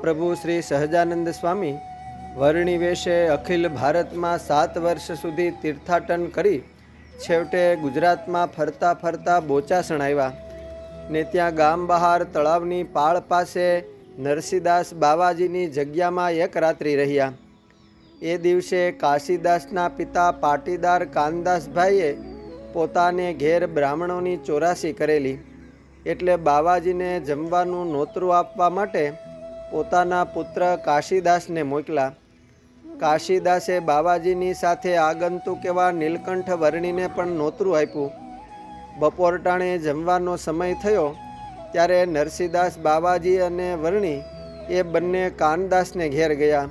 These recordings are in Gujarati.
મહાપ્રભુ શ્રી સહજાનંદ સ્વામી વર્ણી વેશે અખિલ ભારતમાં 7 વર્ષ સુધી તીર્થાટન કરી છેવટે ગુજરાતમાં ફરતા ફરતા બોચાસણ આવ્યા ને ત્યાં ગામ બહાર તળાવની પાળ પાસે નરસિંહદાસ બાવાજીની જગ્યામાં એક રાત્રિ રહ્યા. એ દિવસે કાશીદાસના પિતા પાટીદાર કાનદાસભાઈએ પોતાને ઘેર બ્રાહ્મણોની ચોરાસી કરેલી, એટલે બાવાજીને જમવાનું નોતરું આપવા માટે પોતાના પુત્ર કાશીદાસને મોકલા. કાશીદાસે બાવાજીની સાથે આગંતુક એવા નીલકંઠ વર્ણીને પણ નોતરું આપ્યું. બપોર ટાણે જમવાનો સમય થયો ત્યારે નરસિંહદાસ બાવાજી અને વર્ણી એ બંને કાનદાસને ઘેર ગયા.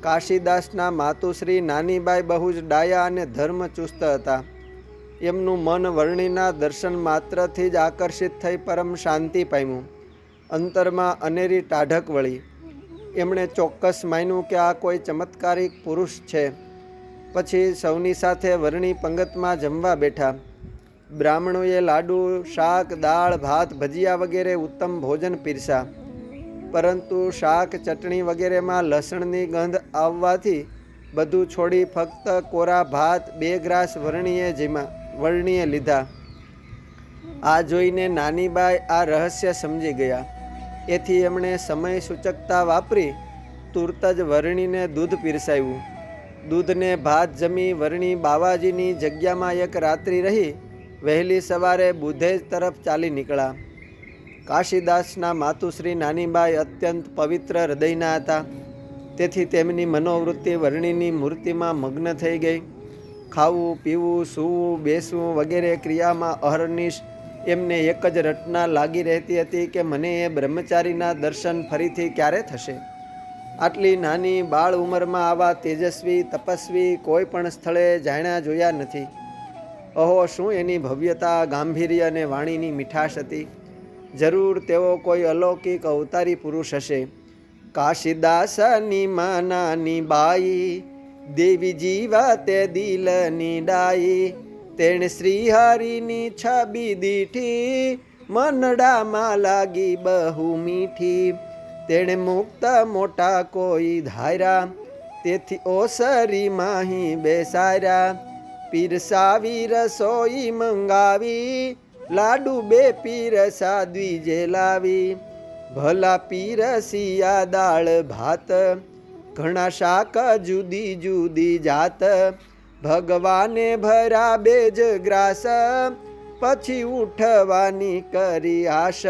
કાશીદાસના માતુશ્રી નાનીબાઈ બહુ જ ડાયા અને ધર્મચુસ્ત હતા. એમનું મન વર્ણીના દર્શન માત્રથી જ આકર્ષિત થઈ પરમ શાંતિ પામ્યું. અંતરમાં અનેરી ટાઢક વળી. એમણે ચોક્કસ માન્યું કે આ કોઈ ચમત્કારિક પુરુષ છે. પછી સૌની સાથે વર્ણી પંગતમાં જમવા બેઠા. બ્રાહ્મણોએ લાડુ, શાક, દાળ, ભાત, ભજીયા વગેરે ઉત્તમ ભોજન પીરસા, પરંતુ શાક, ચટણી વગેરેમાં લસણની ગંધ આવવાથી બધું છોડી ફક્ત કોરા ભાત 2 ગ્રાસ વર્ણીએ લીધા. આ જોઈને નાનીબાઈ આ રહસ્ય સમજી ગયા. એથી એમણે સમય સૂચકતા વાપરી તુરત જ વર્ણીને દૂધ પીરસાવ્યું. દૂધને ભાત જમી વર્ણી બાવાજીની જગ્યામાં એક રાત્રિ રહી વહેલી સવારે બુધેજ તરફ ચાલી નીકળ્યા. કાશીદાસના માતુશ્રી નાનીબાઈ અત્યંત પવિત્ર હૃદયના હતા. તેથી તેમની મનોવૃત્તિ વર્ણીની મૂર્તિમાં મગ્ન થઈ ગઈ. ખાવું, પીવું, સૂવું, બેસવું વગેરે ક્રિયામાં અહર્નિશ એમને એક જ રટના લાગી રહેતી હતી કે મને એ બ્રહ્મચારીના દર્શન ફરીથી ક્યારે થશે. આટલી નાની બાળ ઉંમરમાં આવા તેજસ્વી તપસ્વી કોઈ પણ સ્થળે જાણ્યા જોયા નથી. અહો, શું એની ભવ્યતા, ગાંભીર્ય અને વાણીની મીઠાશ હતી! જરૂર તેઓ કોઈ અલૌકિક અવતારી પુરુષ હશે. કાશીદાસની માનાની બાઈ, દેવી જીવા તે દિલની ડાઈ, તેણે શ્રીહરિની છબી દીઠી, મનડામાં લાગી બહુ મીઠી. તેણે મુક્ત મોટા કોઈ ધાર્યા, તેથી ઓસરી માહી બેસાર્યા. પીરસાવી રસોઈ મંગાવી, લાડુ 2 પીરસા દ્વિજે લાવી. ભલા પીરસિયા દાળ ભાત, ઘણા શાક જુદી જુદી જાત. ભગવાને ભરા 2 જ ગ્રાસ, પછી ઉઠવાની કરી આશ.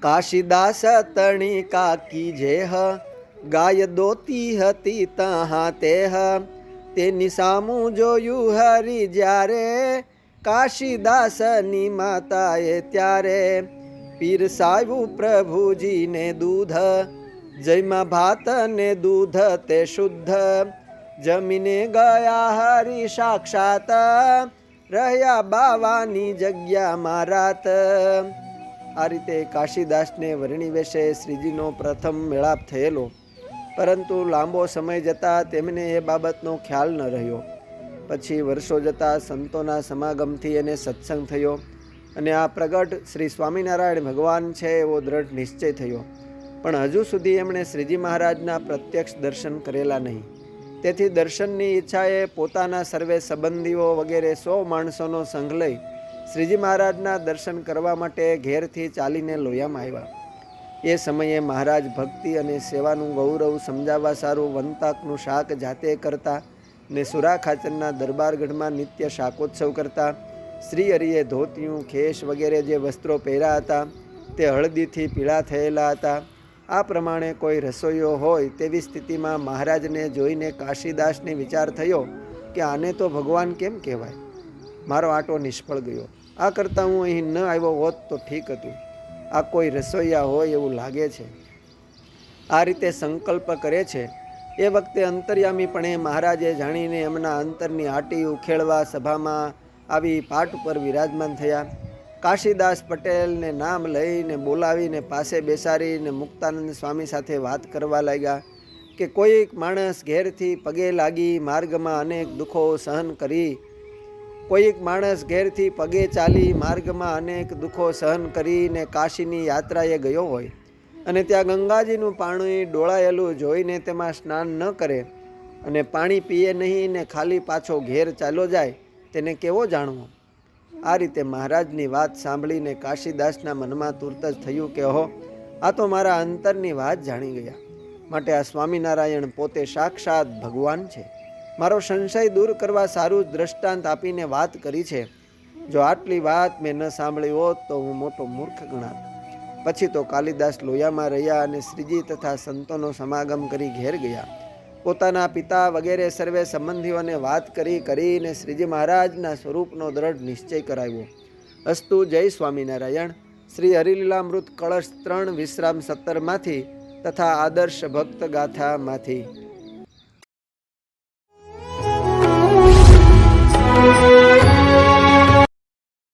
કાશીદાસ તણી કાકી જેહ, ગાય દોતી હતી તહાં તેહ. તેની સામું જોયું હરી જ્યારે, કાશીદાસની માતાએ ત્યારે. પીરસાવ્યું પ્રભુજીને દૂધ, જયમાં ભાત ને દૂધ તે શુદ્ધ. જમીને ગયા હરી સાક્ષાત, રહ્યા બાવાની જગ્યામાં રાત. આ રીતે કાશીદાસને વર્ણી વેશે શ્રીજીનો પ્રથમ મેળાપ થયેલો, પરંતુ લાંબો સમય જતાં તેમને એ બાબતનો ખ્યાલ ન રહ્યો. પછી વર્ષો જતાં સંતોના સમાગમથી એને સત્સંગ થયો અને આ પ્રગટ શ્રી સ્વામિનારાયણ ભગવાન છે એવો દ્રઢ નિશ્ચય થયો. પણ હજુ સુધી એમણે શ્રીજી મહારાજના પ્રત્યક્ષ દર્શન કરેલા નહીં. તેથી દર્શનની ઈચ્છાએ પોતાના સર્વે સંબંધીઓ વગેરે 100 માણસોનો સંઘ લઈ શ્રીજી મહારાજના દર્શન કરવા માટે ઘેરથી ચાલીને લોયામાં આવ્યા. એ સમયે મહારાજ ભક્તિ અને સેવાનું ગૌરવ સમજાવવા સારું વંતાકનું શાક જાતે કરતા ને સુરા ખાચરના દરબારગઢમાં નિત્ય શાકોત્સવ કરતા. શ્રી હરિએ ધોતિયું, ખેશ વગેરે જે વસ્ત્રો પહેર્યા હતા તે હળદીથી પીળા થયેલા હતા. આ પ્રમાણે કોઈ રસોઈયો હોય તેવી સ્થિતિમાં મહારાજને જોઈને કાશીદાસને વિચાર થયો કે આને તો ભગવાન કેમ કહેવાય? મારો આટો નિષ્ફળ ગયો. આ કરતાં હું અહીં ન આવ્યો હોત તો ઠીક હતું. આ કોઈ રસોઈયા હોય એવું લાગે છે. આ રીતે સંકલ્પ કરે છે. એ વખતે અંતર્યામીપણે મહારાજે જાણીને એમના અંતરની આટી ઉખેડવા સભામાં આવી પાટ ઉપર વિરાજમાન થયા. કાશીદાસ પટેલને નામ લઈને બોલાવીને પાસે બેસાડીને મુક્તાનંદ સ્વામી સાથે વાત કરવા લાગ્યા કે કોઈક માણસ ઘેરથી પગે લાગી માર્ગમાં અનેક દુઃખો સહન કરી, કોઈક માણસ ઘેરથી પગે ચાલી માર્ગમાં અનેક દુઃખો સહન કરીને કાશીની યાત્રાએ ગયો હોય અને ત્યાં ગંગાજીનું પાણી ડોળાયેલું જોઈને તેમાં સ્નાન ન કરે અને પાણી પીએ નહીં ને ખાલી પાછો ઘેર ચાલ્યો જાય તેને કેવો જાણવો? આ રીતે મહારાજની વાત સાંભળીને કાશીદાસના મનમાં તુરત જ થયું કે ઓહો, આ તો મારા અંતરની વાત જાણી ગયા. માટે આ સ્વામિનારાયણ પોતે સાક્ષાત ભગવાન છે. મારો સંશય દૂર કરવા સારું દ્રષ્ટાંત આપીને વાત કરી છે. જો આટલી વાત મેં ન સાંભળી હોત તો હું મોટો મૂર્ખ ગણાત. પછી તો કાલિદાસ લોયામાં રહ્યા અને શ્રીજી તથા સંતોનો સમાગમ કરી ઘેર ગયા. પોતાના પિતા વગેરે સર્વે સંબંધીઓને વાત કરીને શ્રીજી મહારાજના સ્વરૂપનો દ્રઢ નિશ્ચય કરાવ્યો. અસ્તુ. જય સ્વામિનારાયણ. શ્રી હરિલીલામૃત કળશ 3 વિશ્રામ 17 તથા આદર્શ ભક્ત ગાથામાંથી.